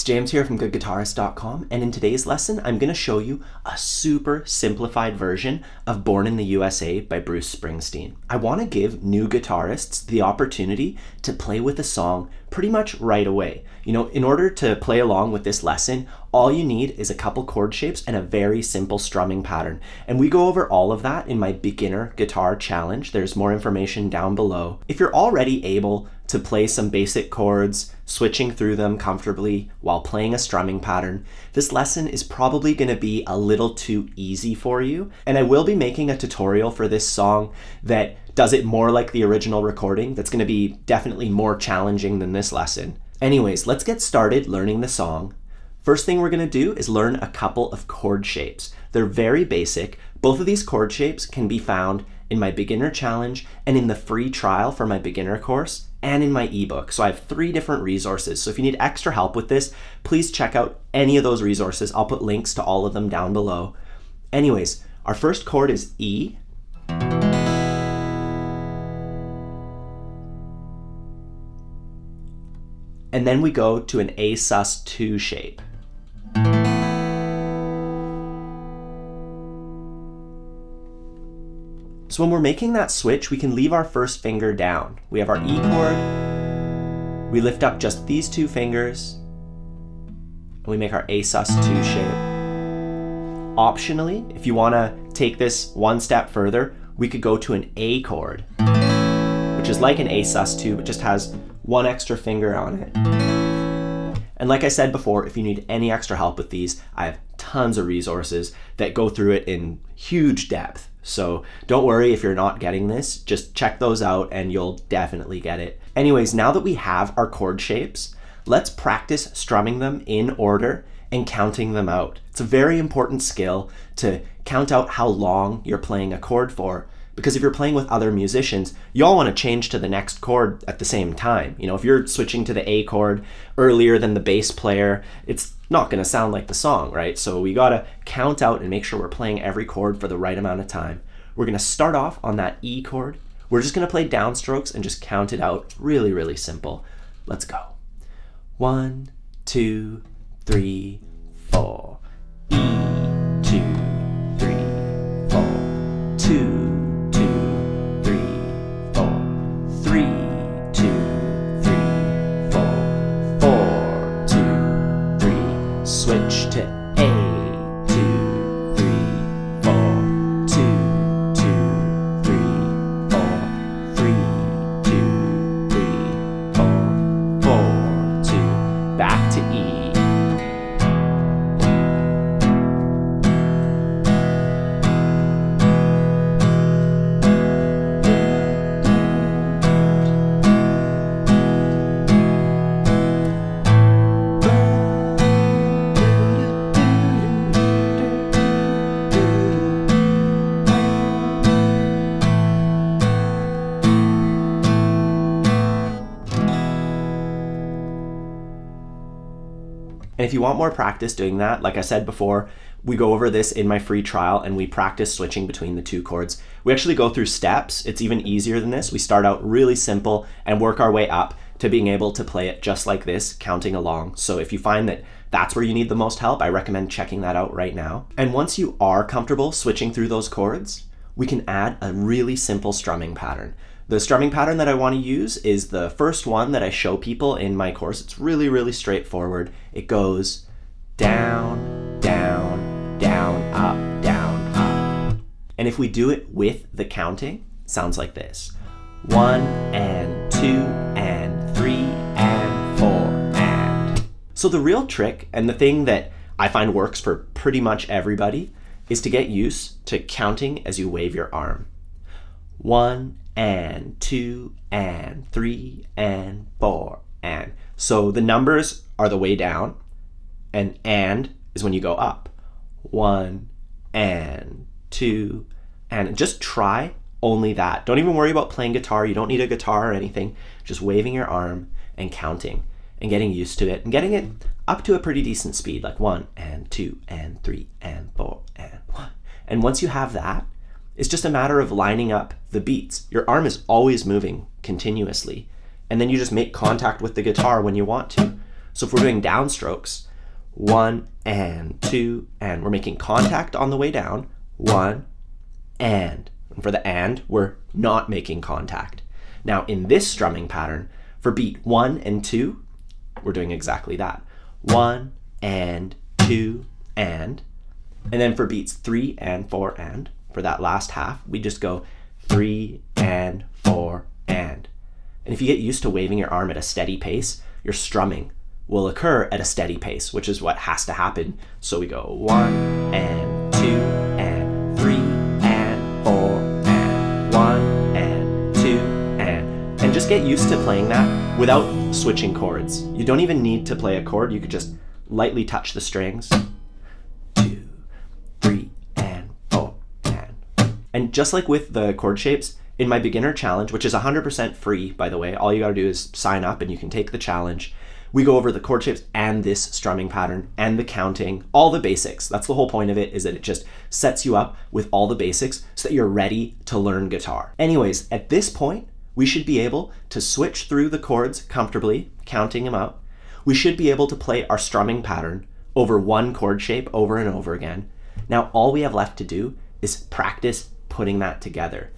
It's James here from GoodGuitarist.com, and in today's lesson I'm going to show you a super simplified version of Born in the USA by Bruce Springsteen. I want to give new guitarists the opportunity to play with a song pretty much right away. You know, in order to play along with this lesson, all you need is a couple chord shapes and a very simple strumming pattern. And we go over all of that in my beginner guitar challenge. There's more information down below. If you're already able to play some basic chords, switching through them comfortably while playing a strumming pattern, this lesson is probably going to be a little too easy for you. And I will be making a tutorial for this song that does it more like the original recording. That's going to be definitely more challenging than this lesson. Anyways, let's get started learning the song. First thing we're going to do is learn a couple of chord shapes. They're very basic. Both of these chord shapes can be found in my beginner challenge and in the free trial for my beginner course and in my ebook. So I have 3 different resources. So if you need extra help with this, please check out any of those resources. I'll put links to all of them down below. Anyways, our first chord is E. And then we go to an A sus2 shape. So when we're making that switch, we can leave our first finger down. We have our E chord, we lift up just these 2 fingers, and we make our A sus2 shape. Optionally, if you want to take this one step further, we could go to an A chord, which is like an A sus2, but just has 1 extra finger on it. And like I said before, if you need any extra help with these, I have tons of resources that go through it in huge depth. So don't worry if you're not getting this, just check those out and you'll definitely get it. Anyways, now that we have our chord shapes, let's practice strumming them in order and counting them out. It's a very important skill to count out how long you're playing a chord for, because if you're playing with other musicians, you all want to change to the next chord at the same time. You know, if you're switching to the A chord earlier than the bass player, it's not going to sound like the song, right? So we got to count out and make sure we're playing every chord for the right amount of time. We're going to start off on that E chord. We're just going to play downstrokes and just count it out. Really, really simple. Let's go. 1, 2, 3, 4. E, 2, 3, 4. 2, switch to A, 2, 3, 4, 2, 2, 3, 4, 3, 2, 3, 4, 4, 2, back to E. And if you want more practice doing that, like I said before, we go over this in my free trial and we practice switching between the 2 chords. We actually go through steps. It's even easier than this. We start out really simple and work our way up to being able to play it just like this, counting along. So if you find that that's where you need the most help, I recommend checking that out right now. And once you are comfortable switching through those chords, we can add a really simple strumming pattern. The strumming pattern that I want to use is the first one that I show people in my course. It's really, really straightforward. It goes down, down, down, up, down, up. And if we do it with the counting, it sounds like this. 1 and 2 and 3 and 4 and. So the real trick, and the thing that I find works for pretty much everybody, is to get used to counting as you wave your arm. 1 and 2 and 3 and 4 and. So the numbers are the way down, and is when you go up. 1 and 2 and. Just try only that. Don't even worry about playing guitar. You don't need a guitar or anything. Just waving your arm and counting and getting used to it and getting it up to a pretty decent speed, like 1 and 2 and 3 and 4 and 1. And once you have that, it's just a matter of lining up the beats. Your arm is always moving continuously, and then you just make contact with the guitar when you want to. So if we're doing downstrokes, 1 and 2 and, we're making contact on the way down, 1 and for the and, we're not making contact. Now in this strumming pattern, for beat 1 and 2, we're doing exactly that. 1 and 2 and then for beats 3 and 4 and, for that last half, we just go 3 and 4 and. And if you get used to waving your arm at a steady pace, your strumming will occur at a steady pace, which is what has to happen. So we go 1 and 2 and 3 and 4 and 1 and 2 and just get used to playing that without switching chords. You don't even need to play a chord. You could just lightly touch the strings. 2, 3 and 4 and just like with the chord shapes, in my beginner challenge, which is 100% free, by the way, all you gotta do is sign up and you can take the challenge. We go over the chord shapes and this strumming pattern and the counting, all the basics. That's the whole point of it, is that it just sets you up with all the basics so that you're ready to learn guitar. Anyways, at this point, we should be able to switch through the chords comfortably, counting them out. We should be able to play our strumming pattern over one chord shape over and over again. Now, all we have left to do is practice putting that together,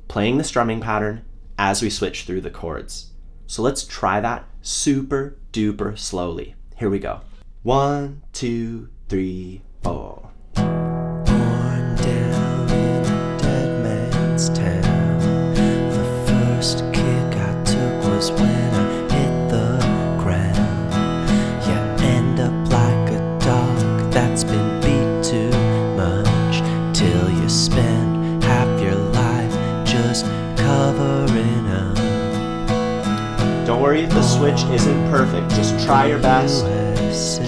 playing the strumming pattern as we switch through the chords. So let's try that super duper slowly. Here we go. 1, 2, 3, 4. Born down in a dead man's town. The first kick I took was when I hit the ground. You end up like a dog that's been beat too much, till you spend half your life just covering up. Don't worry if the switch isn't perfect. Just try your best.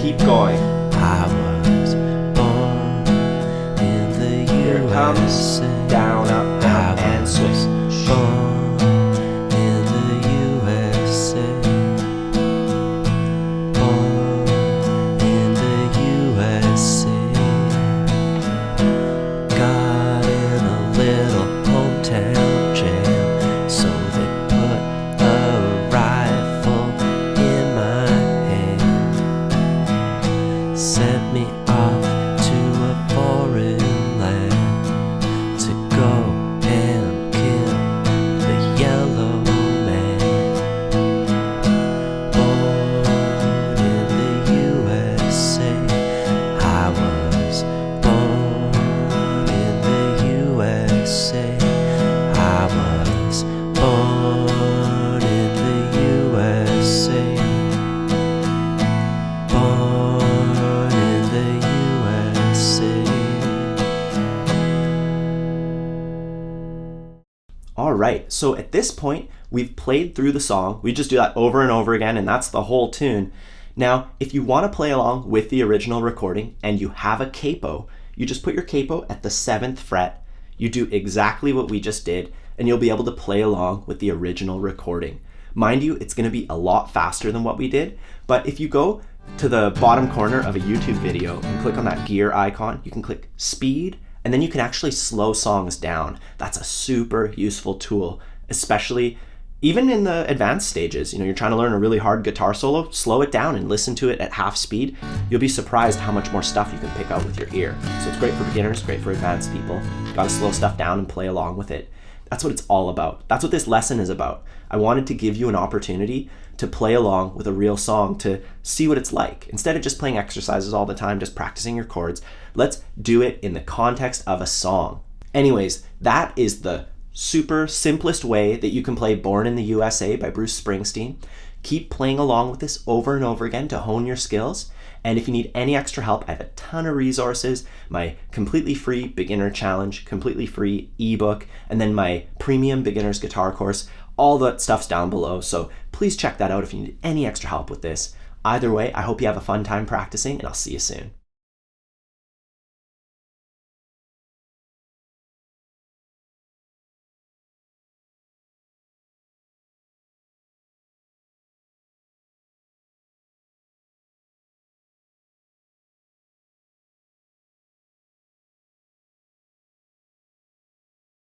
Keep going. I was born in the Here it comes. USA. Down, up, down, and switch. Born in the USA. Born in the USA. Got in a little hometown jam, so they put a rifle in my hand, sent me off to a foreign land to go and kill the yellow man. Born in the USA, I was born in the USA. I was born in the USA. Born in the USA. All right, so at this point, we've played through the song. We just do that over and over again, and that's the whole tune. Now, if you want to play along with the original recording and you have a capo, you just put your capo at the 7th fret. You do exactly what we just did, and you'll be able to play along with the original recording. Mind you, it's going to be a lot faster than what we did, but if you go to the bottom corner of a YouTube video and click on that gear icon, you can click speed, and then you can actually slow songs down. That's a super useful tool, especially even in the advanced stages. You know, you're trying to learn a really hard guitar solo, slow it down and listen to it at half speed. You'll be surprised how much more stuff you can pick out with your ear. So it's great for beginners, great for advanced people. Gotta slow stuff down and play along with it. That's what it's all about. That's what this lesson is about. I wanted to give you an opportunity to play along with a real song, to see what it's like. Instead of just playing exercises all the time, just practicing your chords, let's do it in the context of a song. Anyways, that is the super simplest way that you can play Born in the USA by Bruce Springsteen. Keep playing along with this over and over again to hone your skills. And if you need any extra help, I have a ton of resources, my completely free beginner challenge, completely free ebook, and then my premium beginner's guitar course. All that stuff's down below, so please check that out if you need any extra help with this. Either way, I hope you have a fun time practicing, and I'll see you soon.